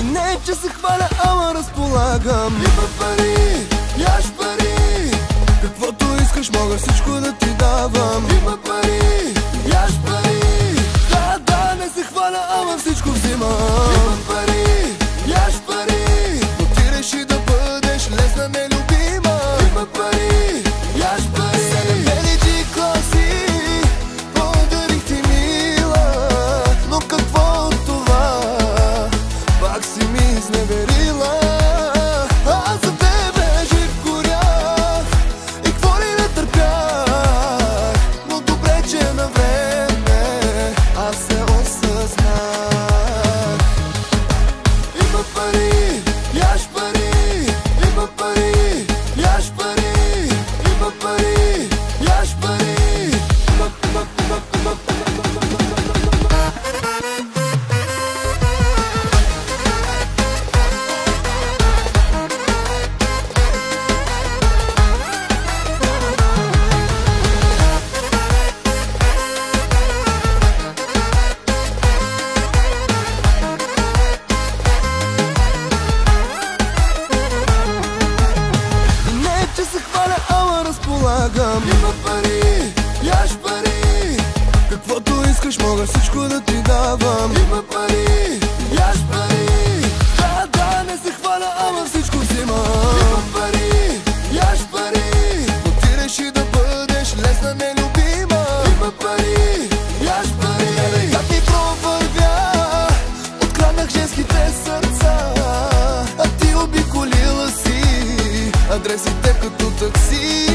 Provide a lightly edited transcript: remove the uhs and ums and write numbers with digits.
И не е, че се хваля, ама разполагам. Има пари, яш пари, каквото искаш мога всичко да ти давам. Има пари, яш пари, да, не се хваля, ама всичко взимам. Има пари, яш пари, но ти реши да бъдеш лесна нелюбима. Има пари, яш пари, седем бели джи-класи подарих ти, мила, но какво от това? Пак си ми изневерила. Аз за тебе жив горях и какво ли не търпях, но добре, че на време аз се осъзнах. Има пари, яш пари, има пари, яш пари, има пари, яш пари. Има пари, яш пари, каквото искаш мога всичко да ти давам. Има пари, яш пари, да, не се хваля, ама всичко взимам. Има пари, яш пари, но ти реши да бъдеш лесна нелюбима. Има пари, яш пари, как ми провървя, откраднах женските сърца, а ти обиколила си адресите като такси.